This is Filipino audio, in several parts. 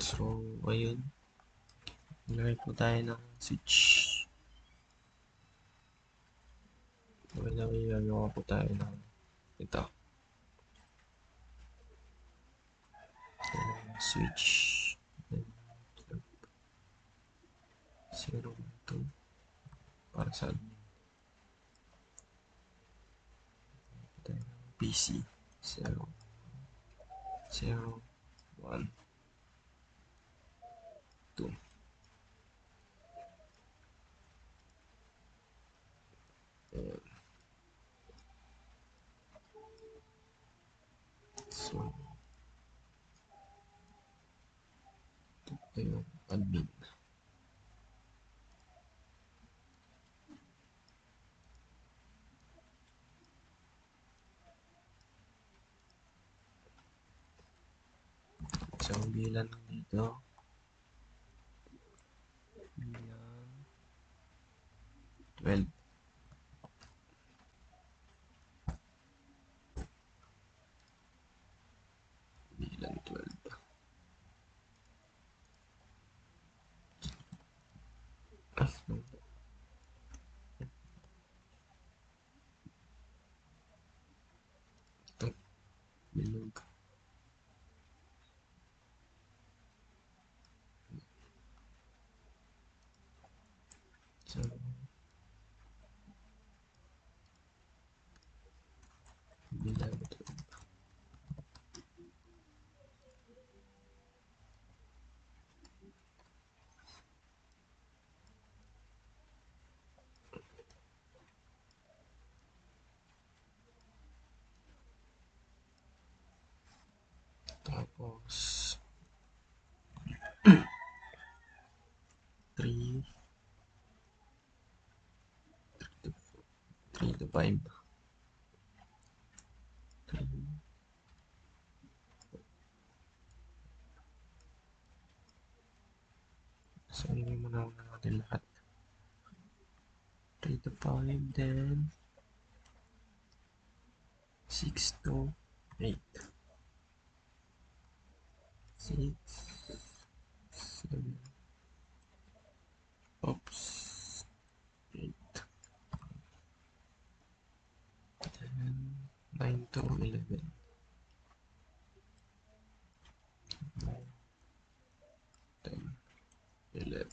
So, ayun. Nilagay po tayo ng switch. Gagawa po tayo ng ito. Switch. 0, 2. Para sa PC. 0, 0, 1, 2. Ayan. So, ito pa yung admin. So, bilang dito. Bilang 12. Bilang 12. Ito. Bilog. So, bilang 12. Tapos 3 to 5. 3. So, hindi mo na natin lahat. 3 to 5, then 6 to 8. 6, 7, oops, 8, then 9 to 11. 9, 10, 11.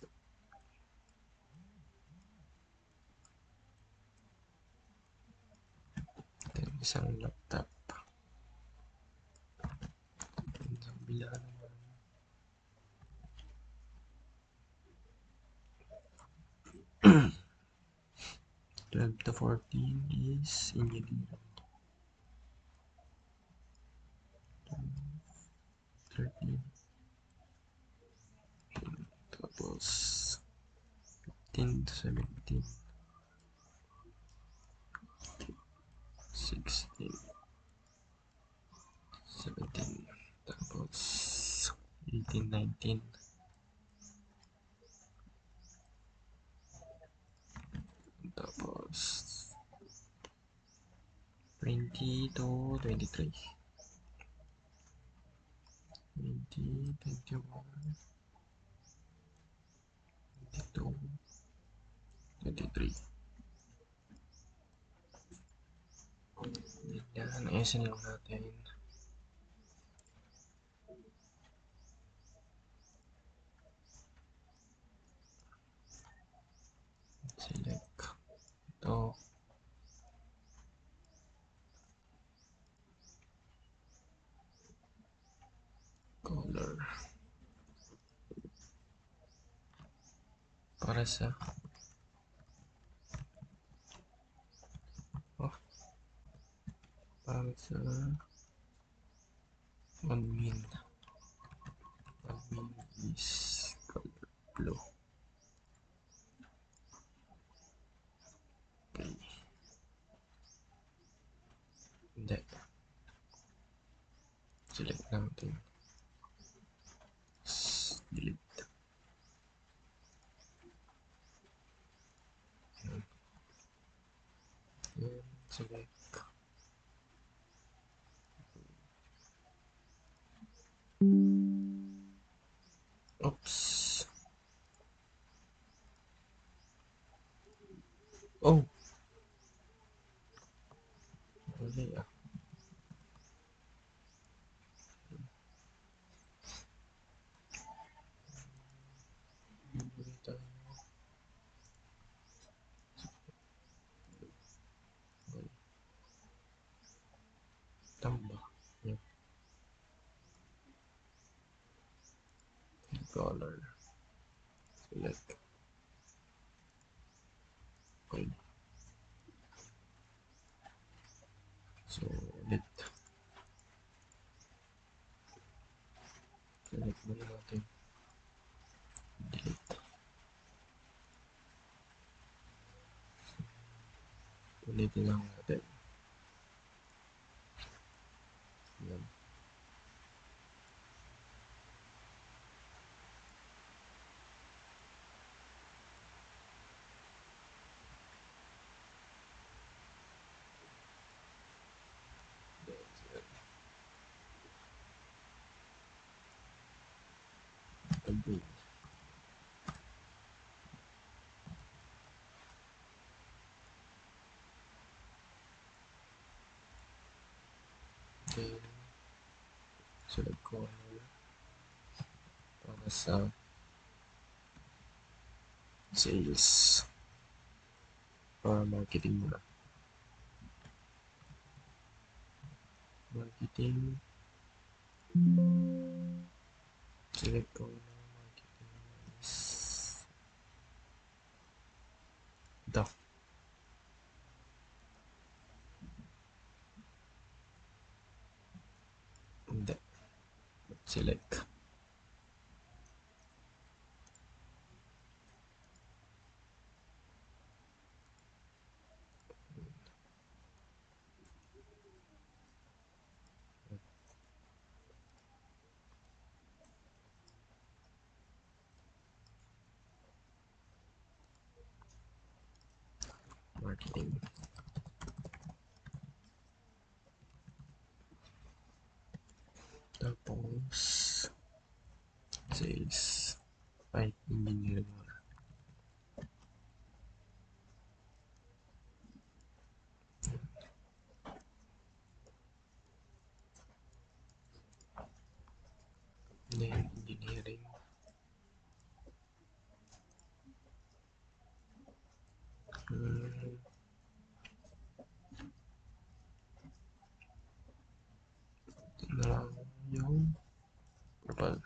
Then isang laptop. Isang bila naman. 12 to 14 is engineering. 13. Tapos 15 to 17. 16. 17. Tapos 18, 19. Tapos 20 to 23. 20, 21, 22, 23. Yan, ayusin lang natin. Select ito. Color. Para sa para sa admin. Admin is color blue. Okay. Hindi. Select natin. Delete. Yan. Select. Oops. Oh. Mali ah. Tambah. Yep. Color. Select. Okay. So, ulit. Select muna natin. Delete. Ulitin lang natin. Yan. Agree. Then, select color para sa sales. Para marketing muna. Marketing. Select color. Marketing is the. Hindi. Select. Marketing. Tapos, sales. Ay, engineering muna. Then, engineering. Ito na lang yung purple.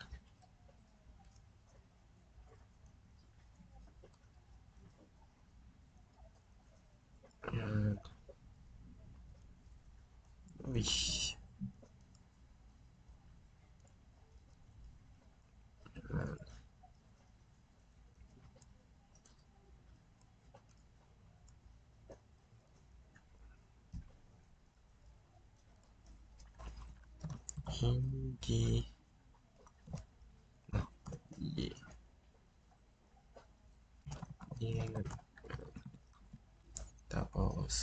Ayan. Uy. Ayan. Hindi. Hindi. Hindi. Tapos,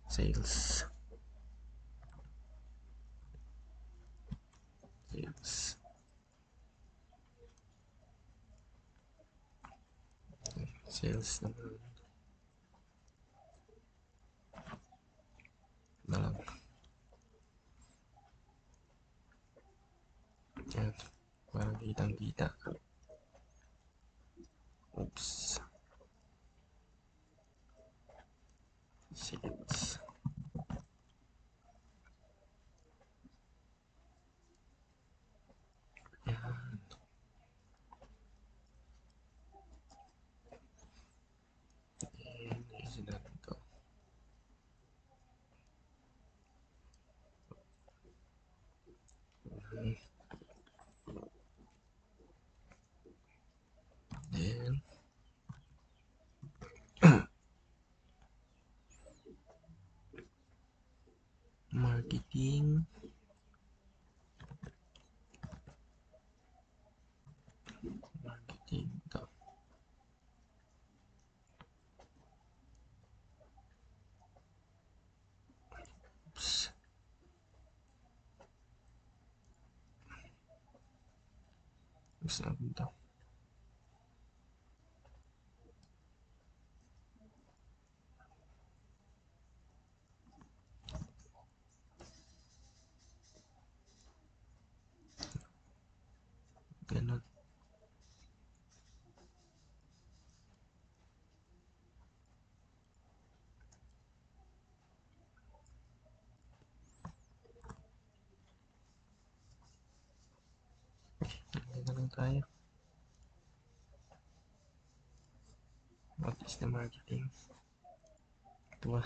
sales. Sales. Sales naman. Na lang. Ayan. Parang kitang-kita. Oops. Sales. Ayan. Ayan. Ayusin natin ito. Then, marketing. Marketing. Ito. Oops. Gusto na punta. Ganon. Ganun lang tayo. What is the marketing? Ito ba?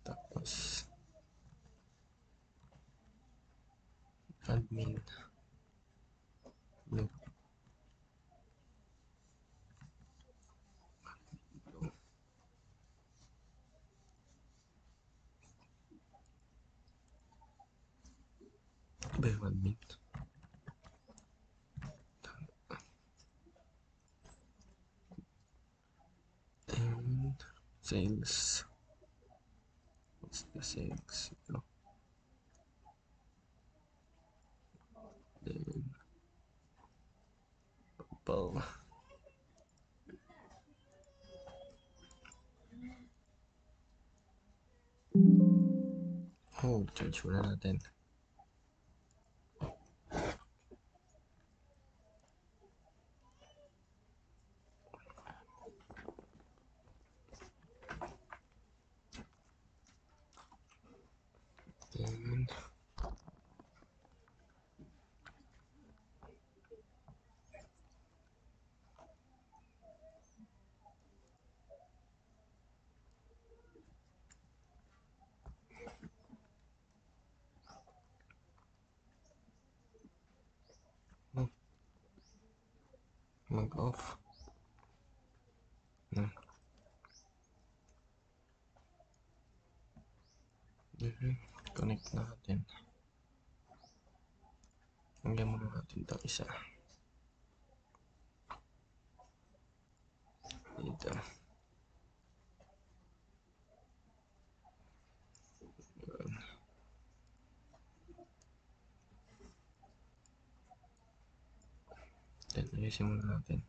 Tapos admin blue. Ba yung admin? And sales. What's the sales? Ito. Then purple. Oh, charge muna natin. Then mag-off. Connect natin. Hanggang muna natin ito isa. Dito. Then ayusin muna natin.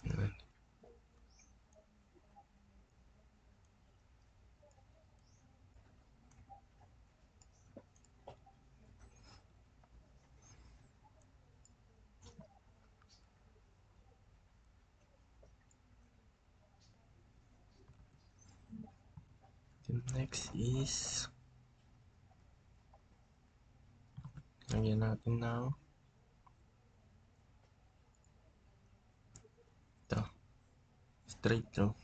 Ayan. Then next is lagyan natin ng ito. Straight through.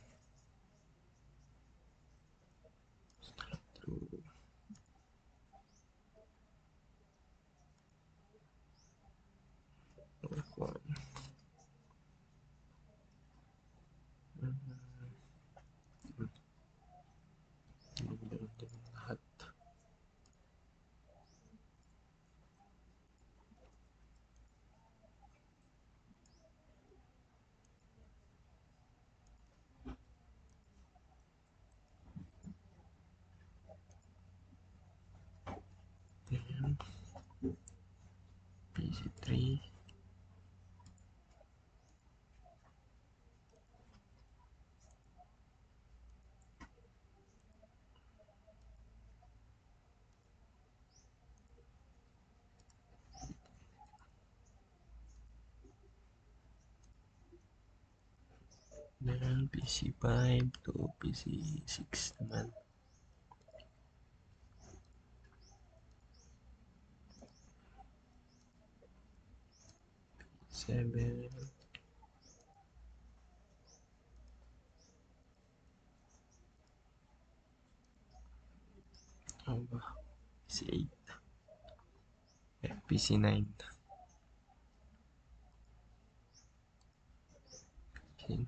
F1. Lahat. Ayan. PC3. Then PC5 to PC6 naman. 7. Ano ba? PC8. PC9. Okay.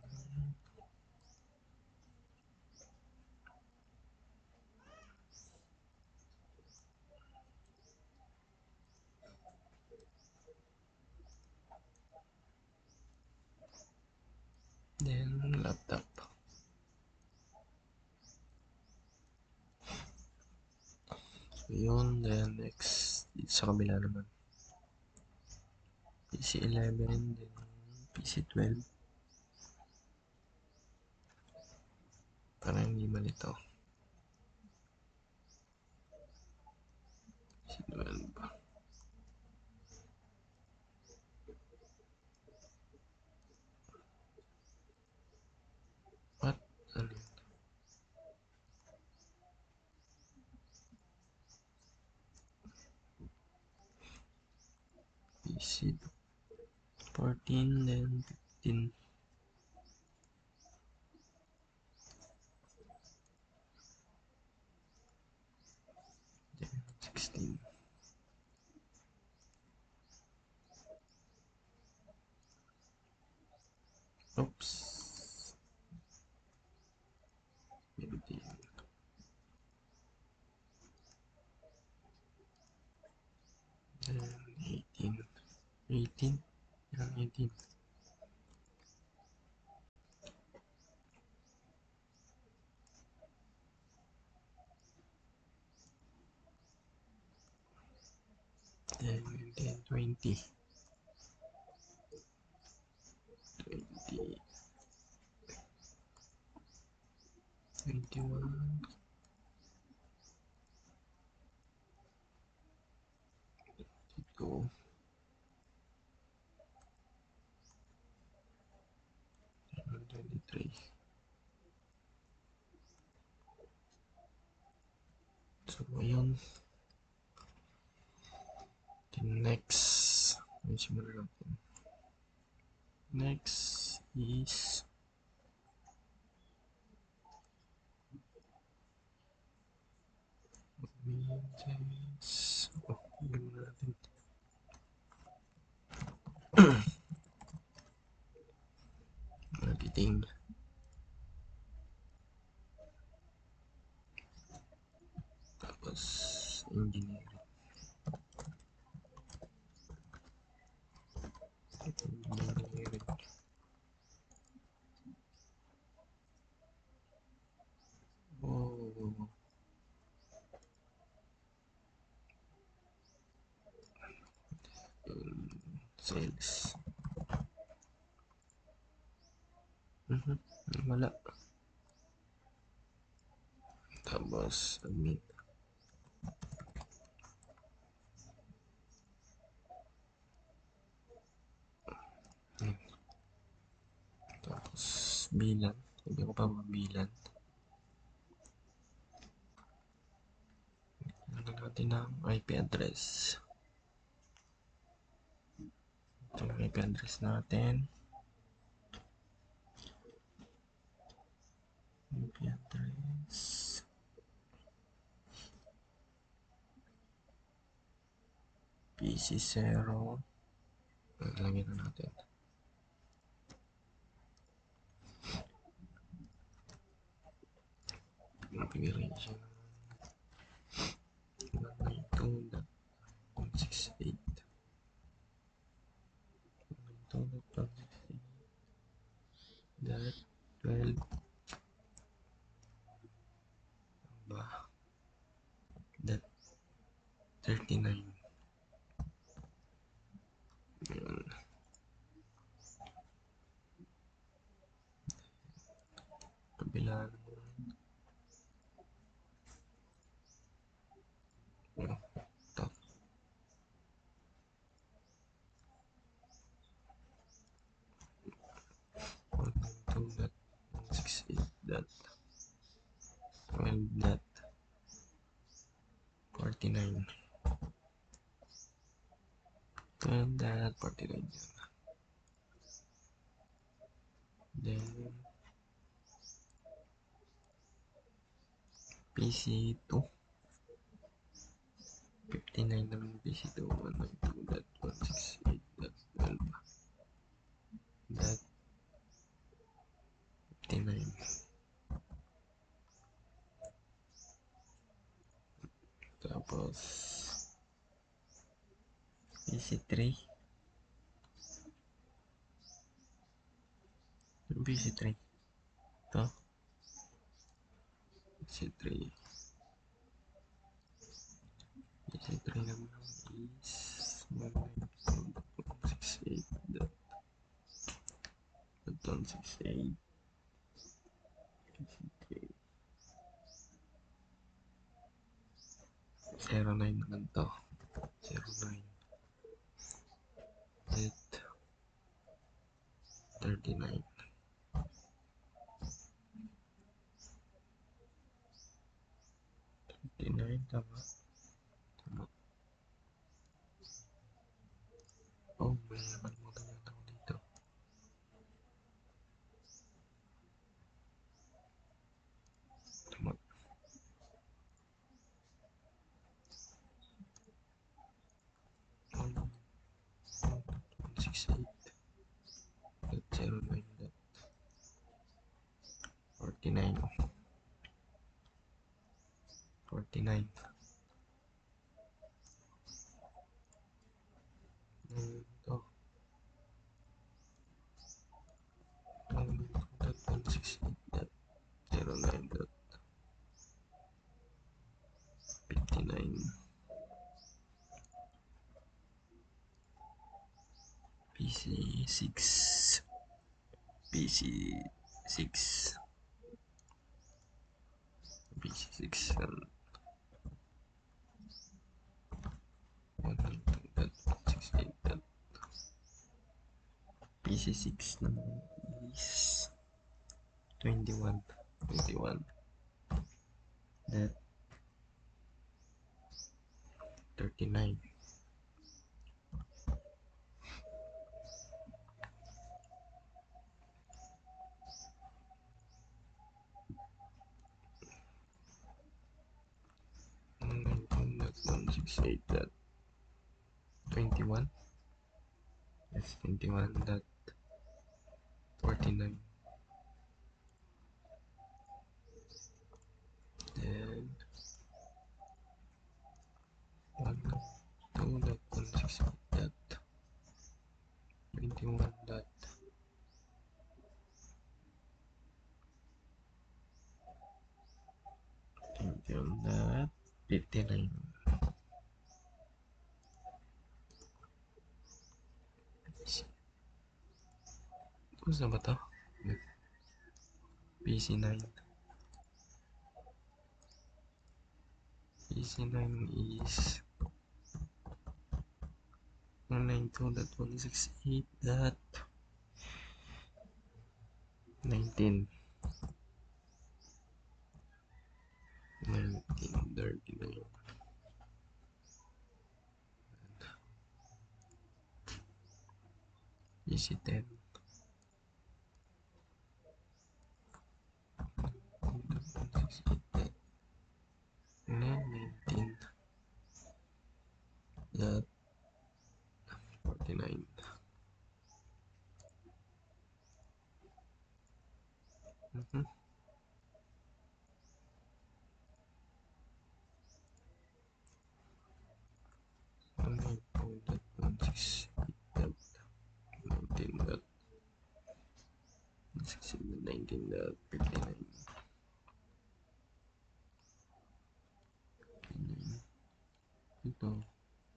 Yun, then next, dito sa kabila naman. PC11, then PC12. Parang hindi malito. PC12 ba? What? Ano yun? PC14, then 15. Then 16. Oops. 17. Then 18. 18? Yan, 18. Then 20. 20. 21. 22. 23. So, ayun. Then next, ayusin muna natin. Next is maintenance. Oh, yun muna natin. Editing. Tapos, engineering. Engineering. Oh. Sales. Wala. Tapos, admin. Tapos, bilan. Hindi ko pa mabilan. Ano natin ang IP address. Ito yung IP address natin. IP address. PC0. Lagyan na natin. Configuration 192.168. 192.168.12 ba? That 39. Yun. Kabila naman. Top. 192.168.12.49. 12.49 yan. Then PC2 59 naman PC2 192.168.12.59. Tapos PC3 yung PC3 ito PC3 Bili naman is 192.68. 09 naman to. 09. 39. 39, tama. Oh, may nakalimutan yata ako dito. Tama. 168.09. 49. Ito. 168.09.59. PC6. PC6. PC6 and 192.68. PC6 naman is 21. That 39. That 168. That 21. That's 21. That 49. Then 192.168. That 21. That 21. That 59. Tapos na ba to? PC9. PC9 is 192.168.19. 1939. PC10. 19. That 49. Mm-hmm. That 19.59. Ito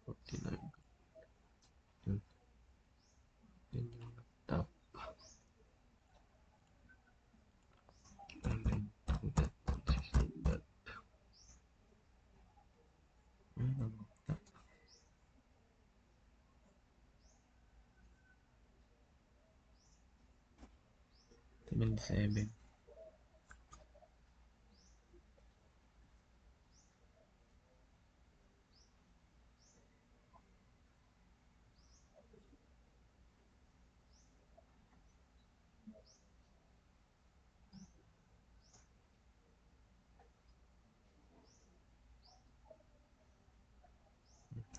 49. Yun. Yan yung laptop. 192.168. Ano? 77.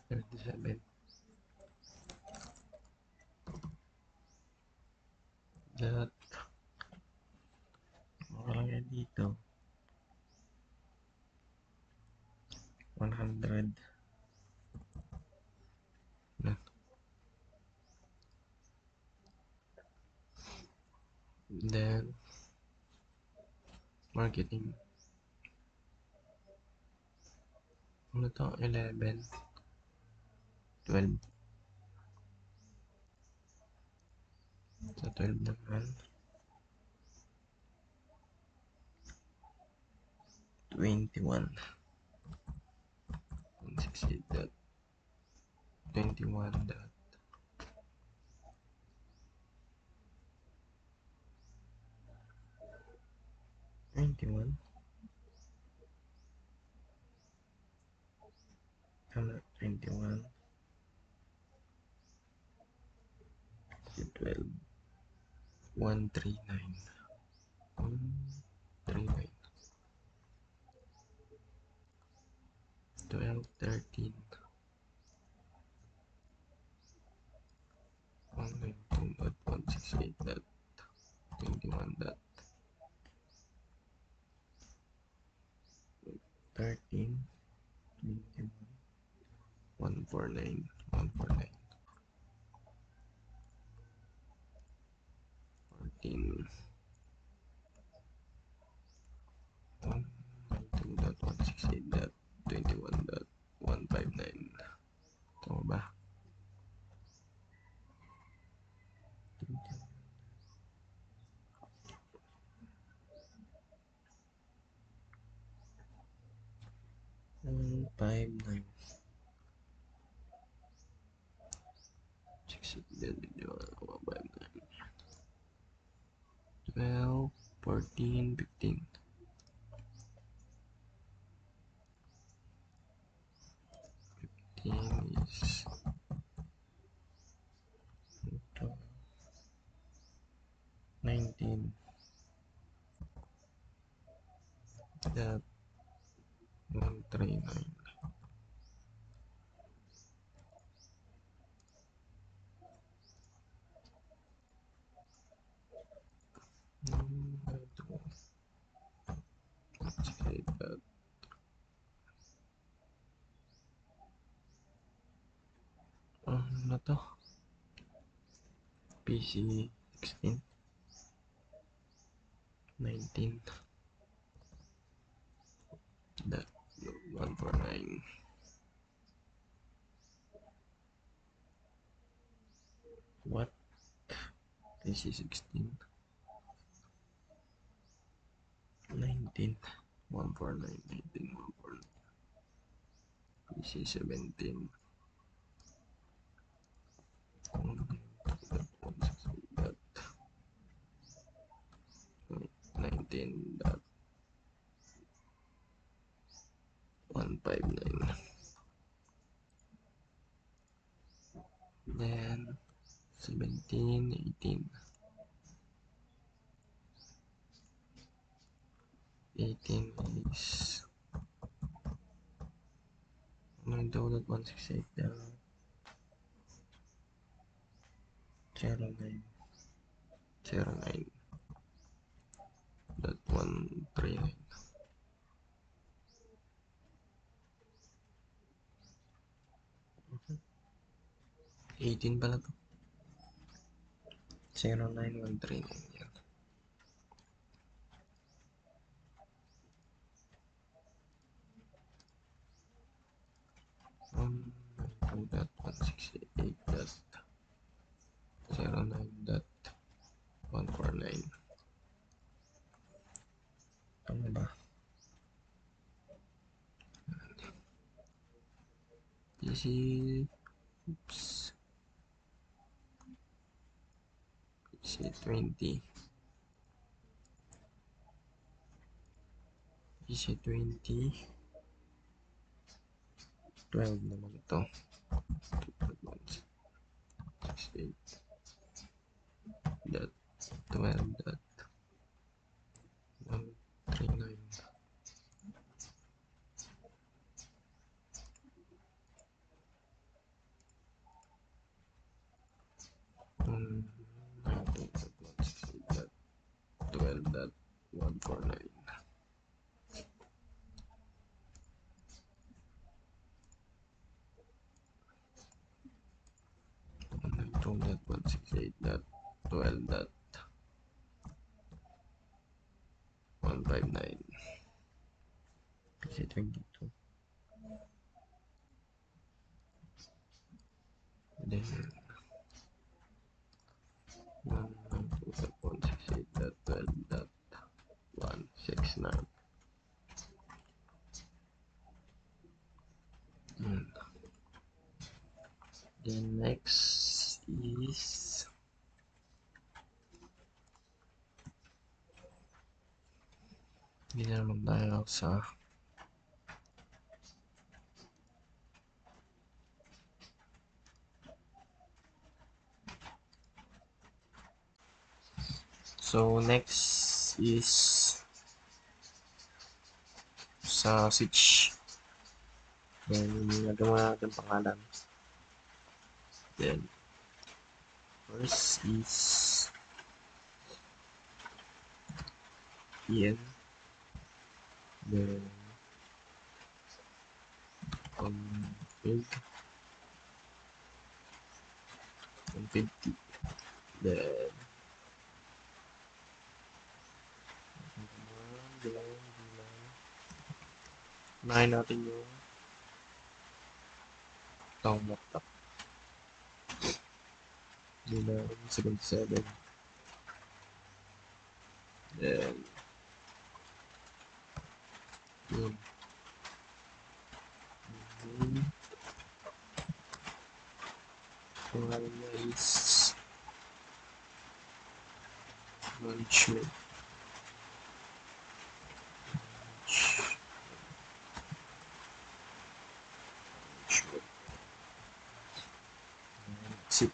37. That makalagay dito 100 na. Then marketing, ano to, 11. 12. Sa 12 naman, 21. 168 dot 21 dot 21. Tama, 21. 12. 139. 139. 12, 13. 192 dot 168 dot 21 dot 13. 21. 149. 149. 14. 192 dot 168 dot 21 dot 159. Tama ba? 159. 12, 14, 15. 15 is 19. That 139. 168 that ano na to? PC 16. 19. That 149. What? PC 16. 19. 149. 19. 149. PC 17. 19 dot 159. Then 17, 18. 18 is 168 down 09. 09 dot 139. 18 pala to. 09139 yan. 192.168.09.149. Tama ba? Oops. PC20. PC20. 12 naman ito. 68. That 12 that 139. 119.168 that 12 that 149. 168 that 12 that 159. PC 22. then 192.168.12.169. Then next is hindi na naman tayo sa next is sa switch. Then nagawa natin pangalan. Then first is Ian. Then config 150. Then unahin natin yung itong laptop. Bilang 77. Then yun. Pangalan niya is management. Exit.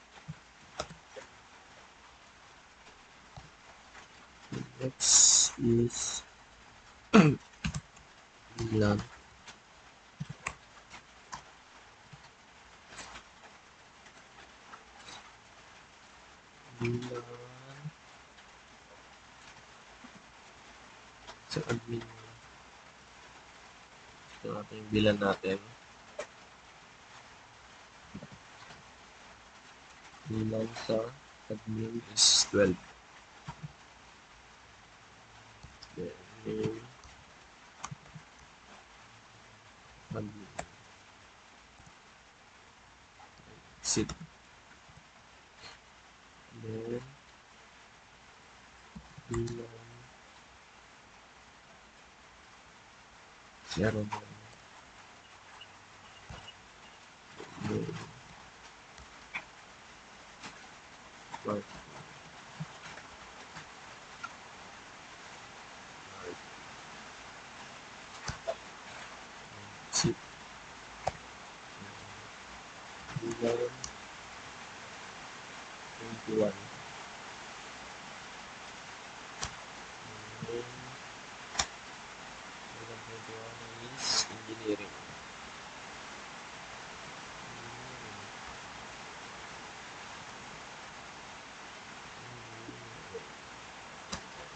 Next is VLAN. Sa admin. Ito natin yung VLAN natin. VLAN sa admin is 12. Then name admin. Exit. Then VLAN 0. Right. Exit. VLAN 21. Is engineering.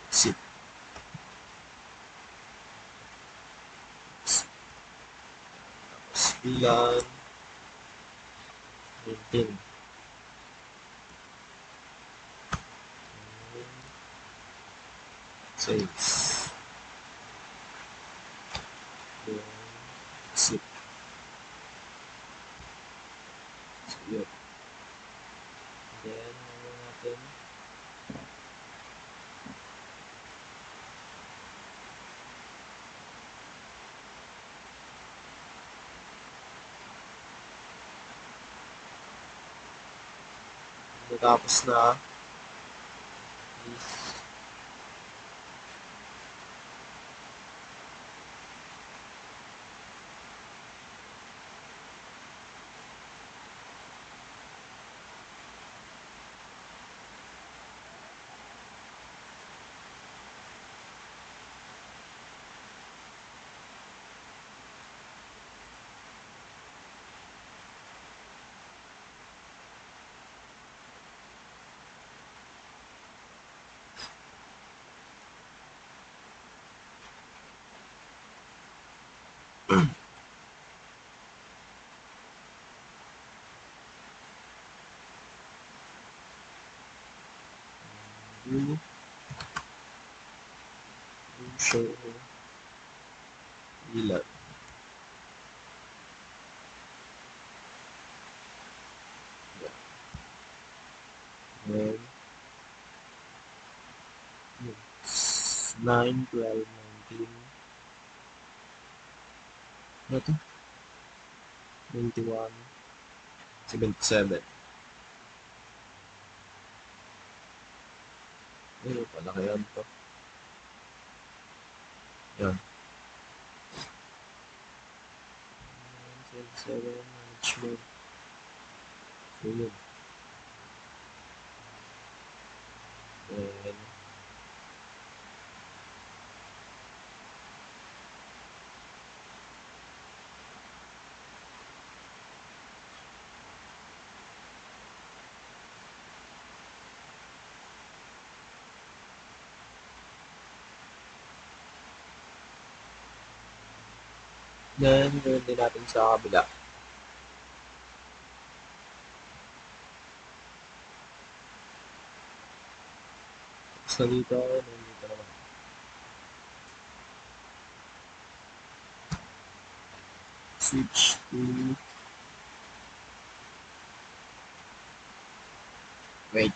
Exit. Tapos VLAN 19. Saves. Then exit. So yun. Then natin natapos na is show VLAN. Yeah. Then, 9, 12, 19, ano to? 21, 77. Ayun, palaki yan to. Yan. 77, management. So, yun. Then, gawin din natin sa kabila. So, dito, nandito naman. Switch to wait.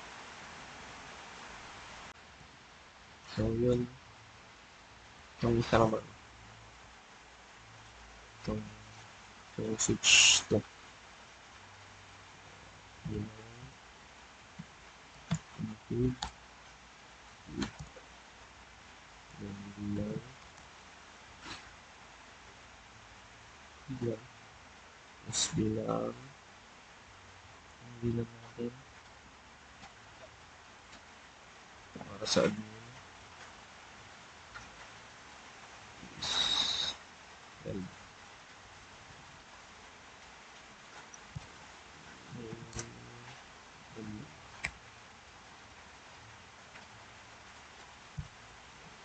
So, yun. Itong isa naman. Itong switch to. Yun. Include. Yun lang. Yan. Mas bilang. Ang bilang natin. Para sa admin. Well,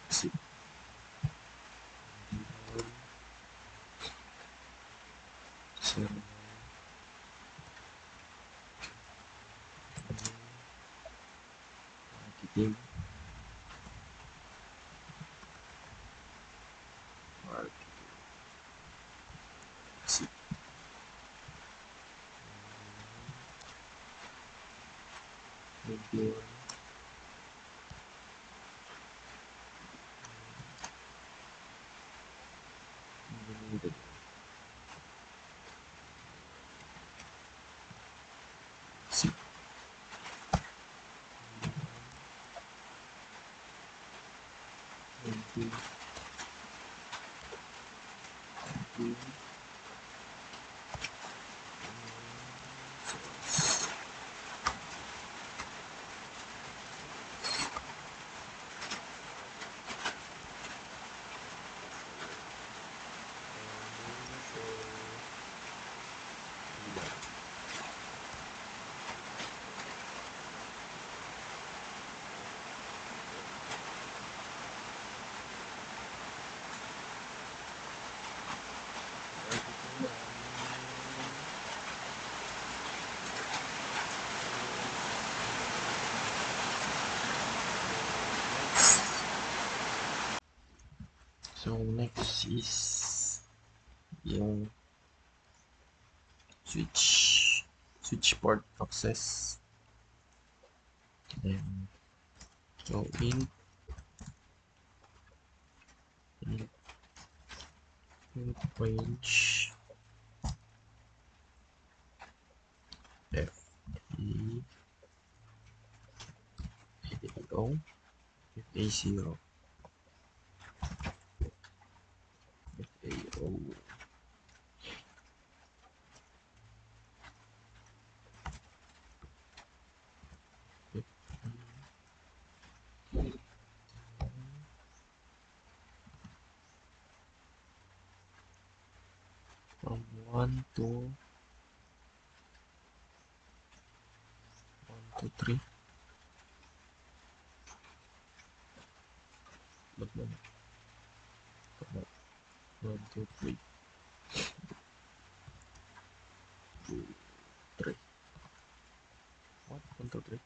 see. So, marketing. See. 21. Needed. See. 20. 20. So next is yung switch port access. Then so int range f e a0 a0 a0 from 1 to 3. But no, 1, 2, 3, 2, 3. What? 1, 2, 3.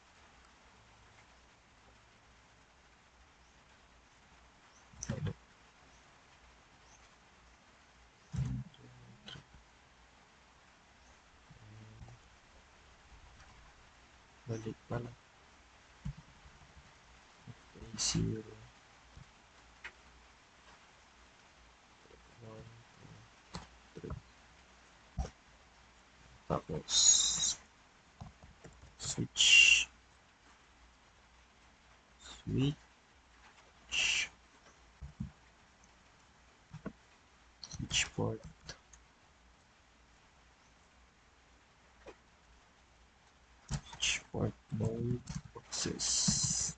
Ano? Balik pala. 0, 1, 2, 3. Tapos, switch port, mode access,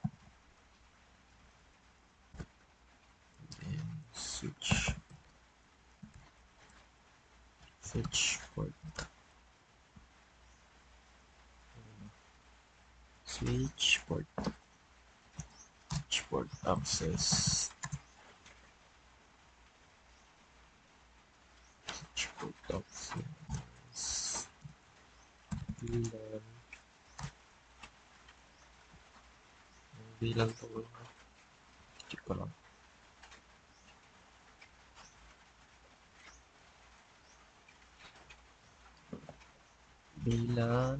and switch port, switch port access, switch port access, VLAN, VLAN to, check ko lang. VLAN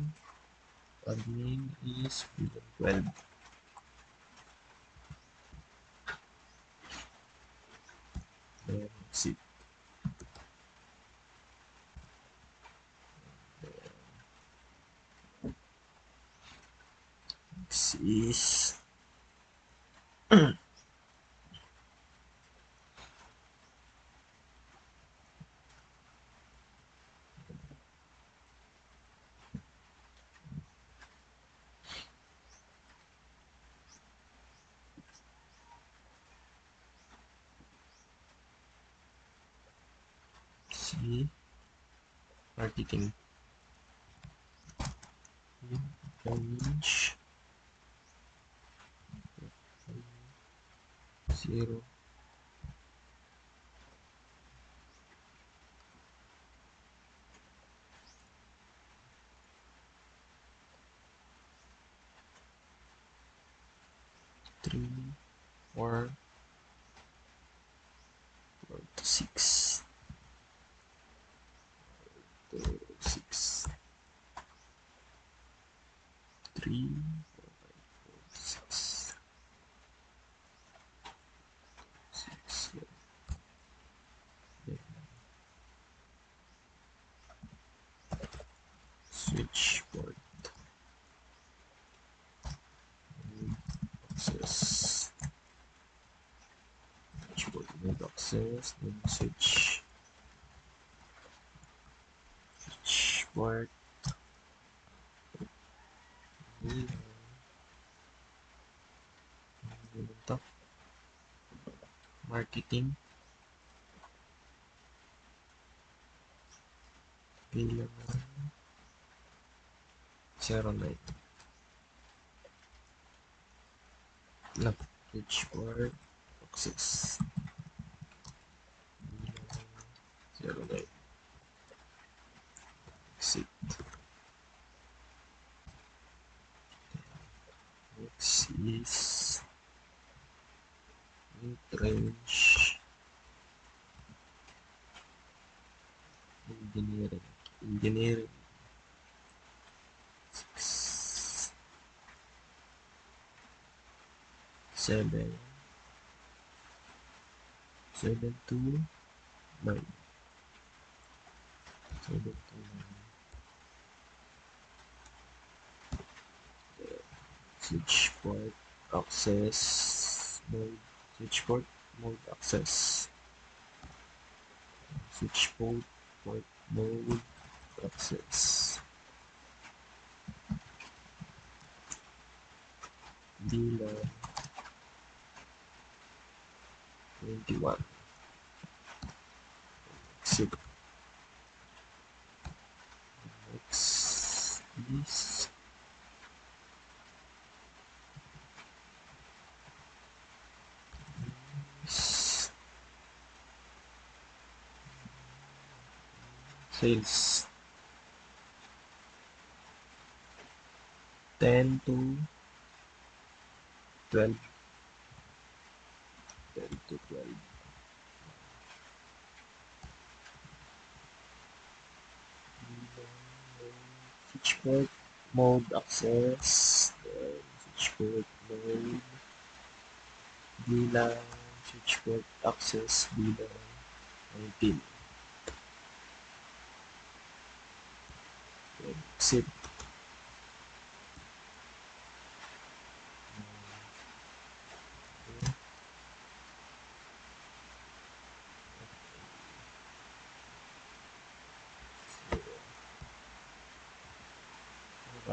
admin is VLAN 12. Then exit. This is C marketing range 0, 3, 4, 6, 6, 3, 6, 6, switch port access, then switch port marketing bilang 09 lang, switch port access 09, exit. Next is range engineering 6, 7, 7 to 9, 7 to 9. Switch port access mode, switch port mode access, switch port mode access, VLAN 21, exit. Next is sales 10 to 12, 10 to 12. Switch port mode access, switch port mode bilang switchboard access bilang ang pin. Exit.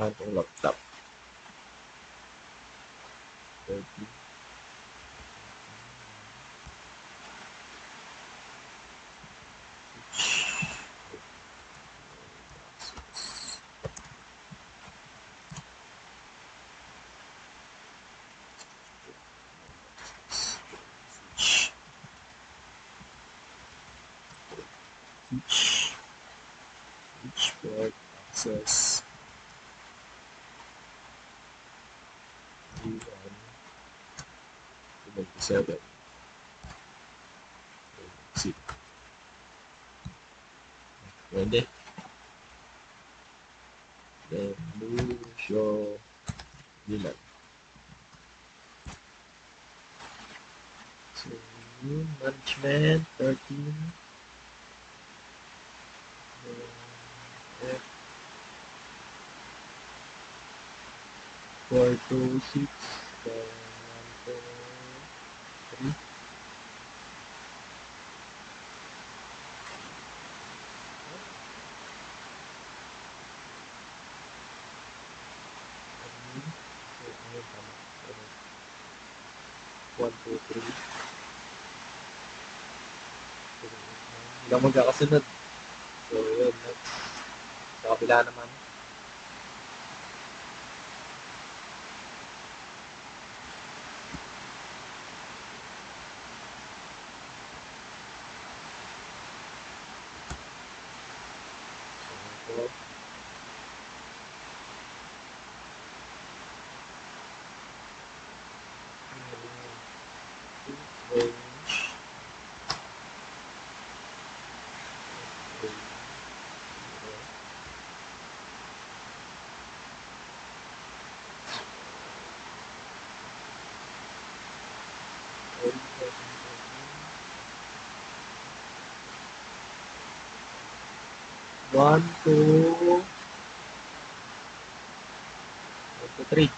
Itong laptop. 30. Switchboard access V1 27. Exit. Pwede. Then show bilang. So management 13. F 426 then 1 2 3. One, two, three. Hindi lang magkakasunod. So, yun. Next. Sa kabila naman. So, ito. Range. One, two, 3. 1, 2, 3.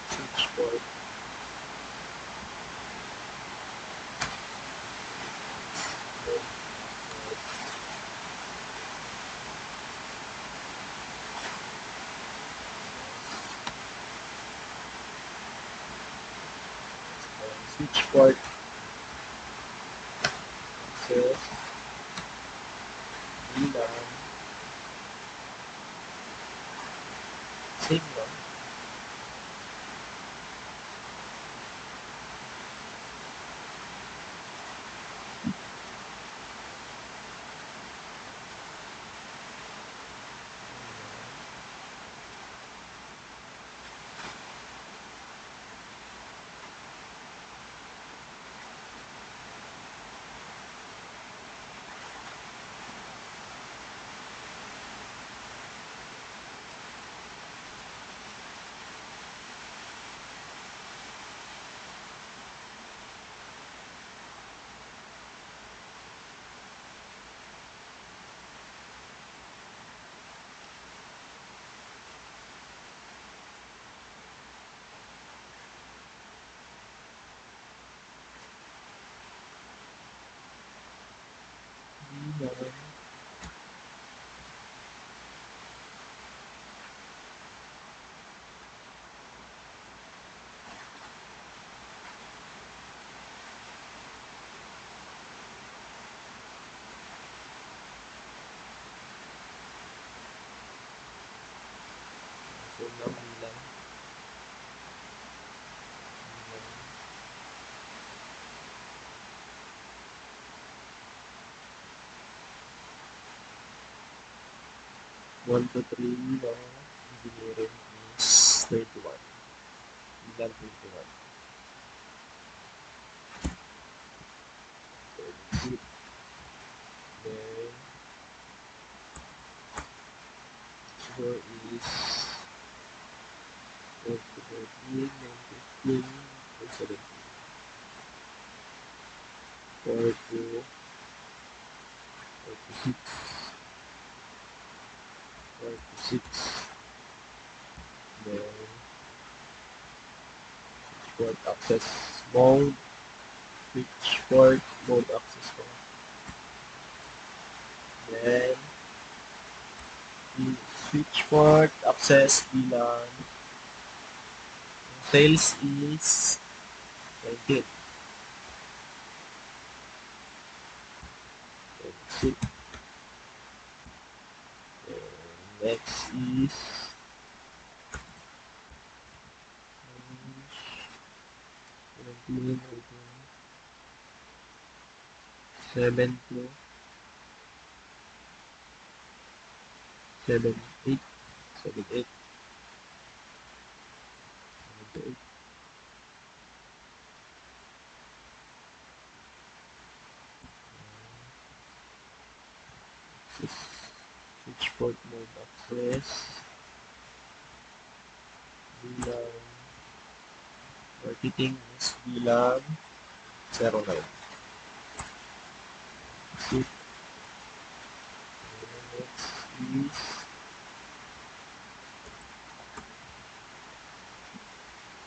Switchboard. Switchboard access bilang same lang. Bilang 1 to 3 ng engineering is 21. Bilang 21. Then 4 is 12 to 13, 9 to 15, 4 to 6, 4 to 6, then switchboard access mode, switchboard mode access mode, then the switchboard access VLAN sales is 19. Exit. Next is 17, 7 to 7, 8, 7, 8, 7 to 8. Switchboard mode access. VLAN. Marketing is VLAN 09. Exit. Next is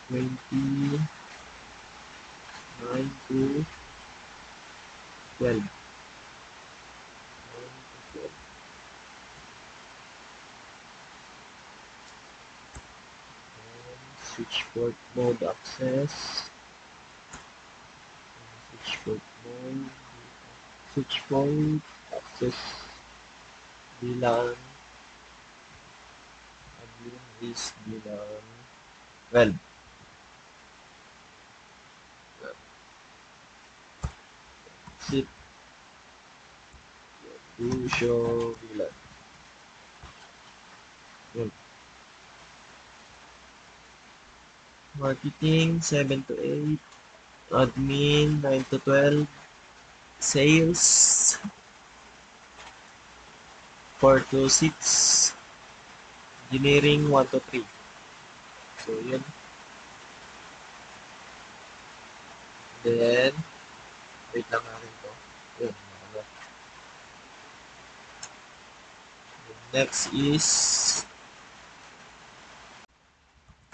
29 to 12. 9 to 12. Switchboard mode access. Switchboard mode. Switchboard access VLAN. Admin is VLAN 12. Exit. To show VLAN. Yun. Marketing 7 to 8. Admin 9 to 12. Sales 4 to 6. Engineering 1 to 3. So yun. Then, wait lang natin to. Yun. Next is,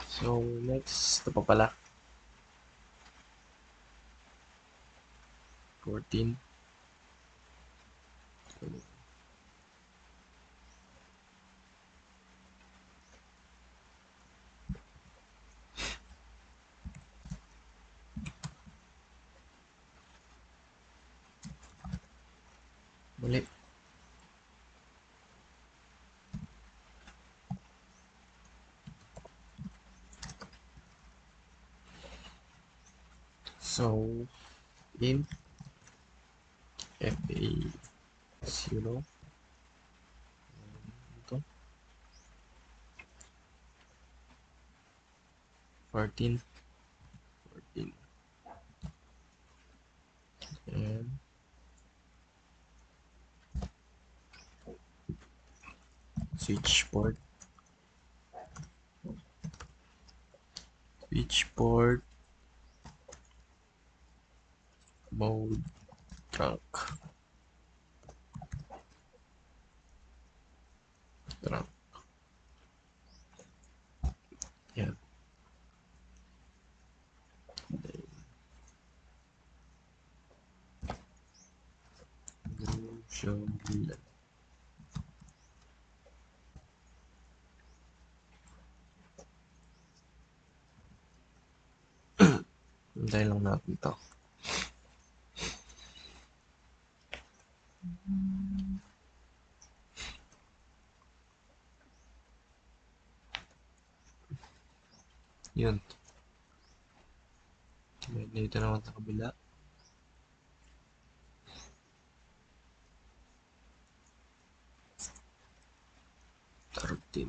so next, ito pa pala. 14. Muli. So, in FA0, ito, 14, 14, and switchboard mode trunk. Yan. Show VLAN. Hintayin lang natin to. Yun. Dito naman sa kabila. 13.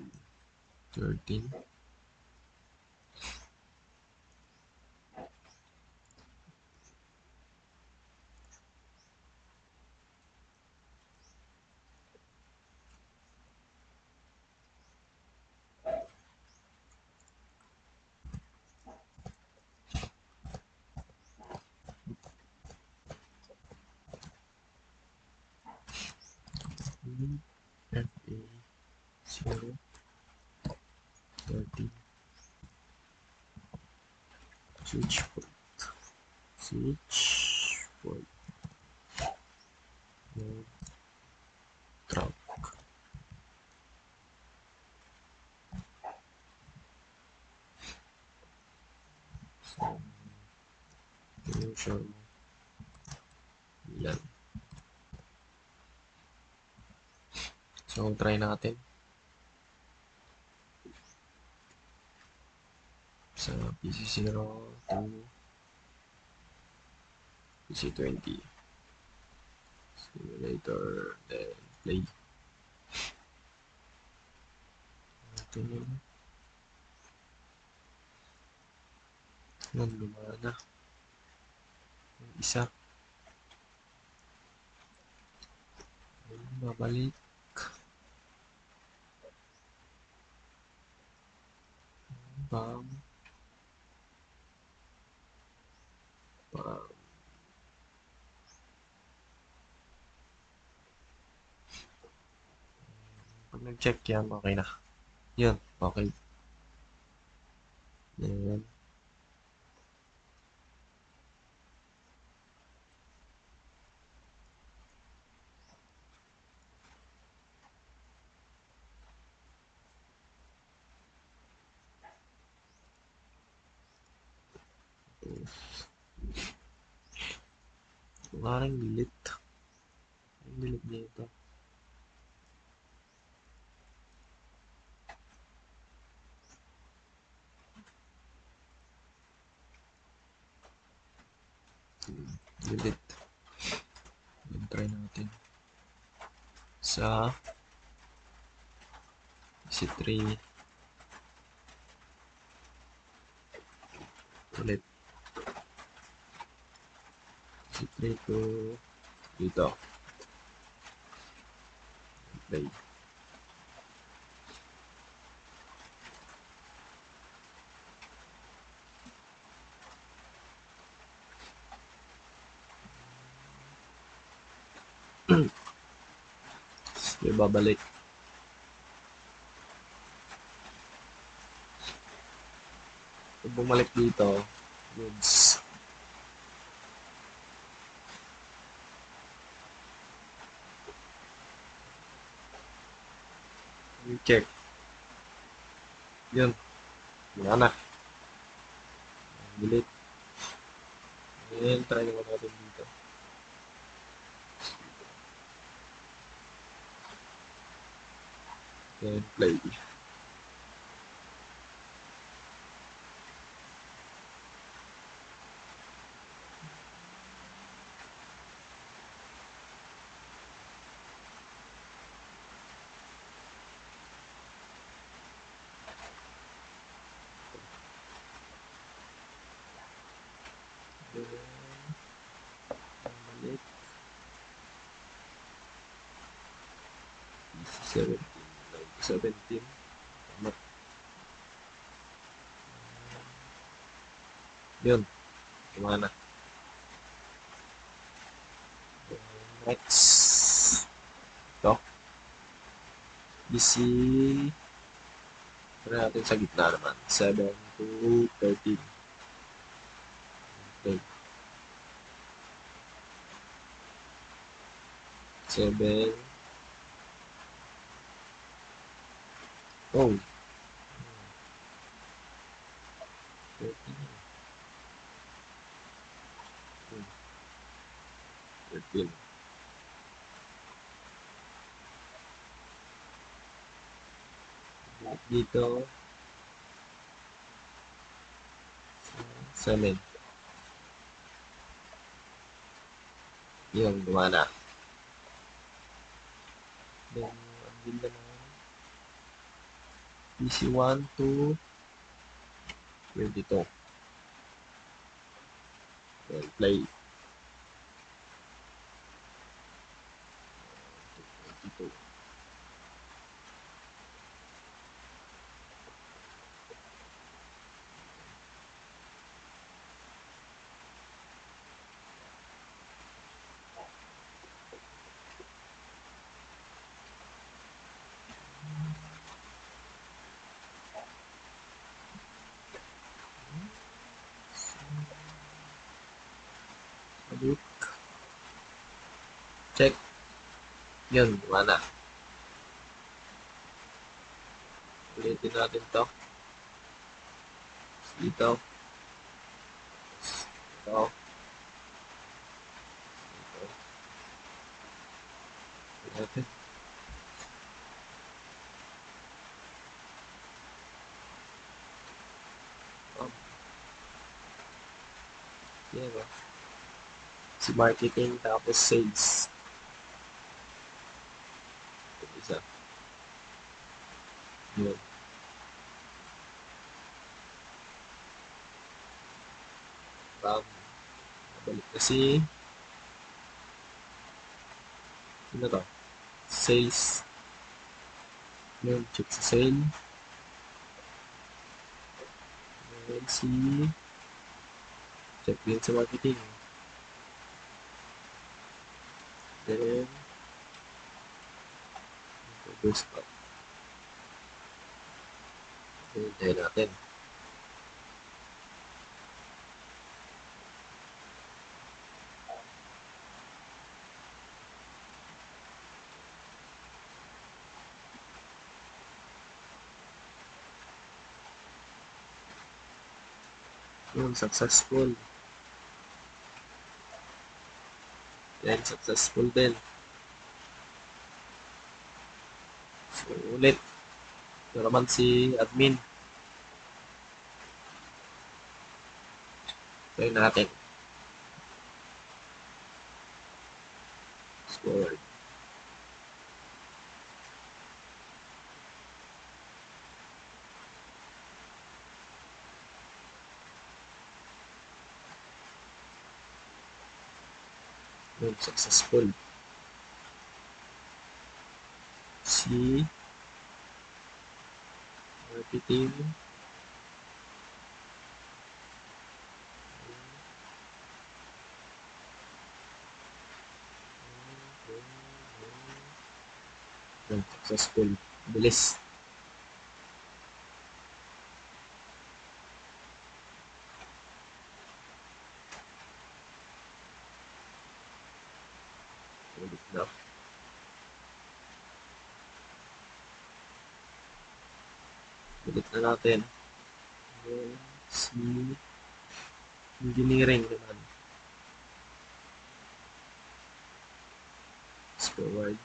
FA0 13 switch port mode track. So, sure yan. So, try natin sa PC0 to PC20 simulator, then play. Ito yun. Yan, lumana. Yung isa. Babalik. Bam. Bam. Pag nag-check yan, okay na. Yun, okay. Yan. Wala nang delete. Ang delete dito. Delete. Try natin. Sa C3 ulit. C3 to dito. Play. Sige, babalik. Pag bumalik dito, goods. Check. Yun. Wala na. Delete. Ngayon, try naman natin dito. Then, play. Balik. 17. Tama. Yun. Gumana. Next. Ito. PC. Try natin sa gitna naman. 7 to 13. Okay. 7. Oh. 13. 13. Dito. 7. Yun, gumana. Then, ang ganda na PC1 to 22. Then, play. 22. Look. Check. Yun, wala. Ulitin natin to. Dito. Ito. Ito. Natin. Yan o. Si marketing tapos sales. Ito isa. Yun. Balik na si sino to? Sales. Yun, check sa sale. Then si check din sa marketing. Then boost up. Hintayin natin. Yun, successful. Yan, successful din. So, ulit. Ito naman si admin. Try natin. Forward. Yun, successful. Si marketing. Yun, successful. Bilis. Ulit na. Ulit na natin. Then, si engineering naman. Forward.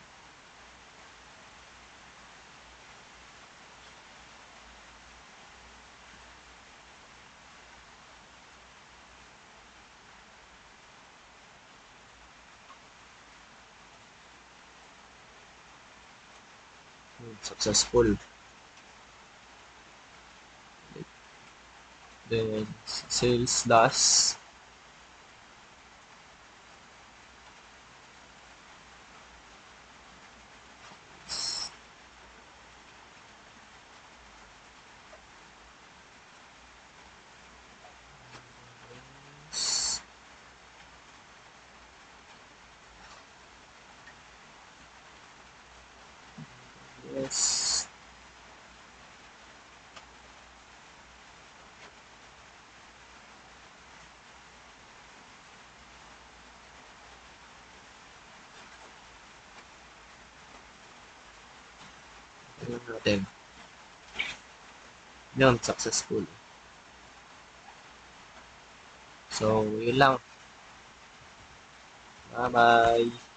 Successful. Then, sales last. Yes. Tingnan natin. Yun, successful. So, yun lang. Bye-bye.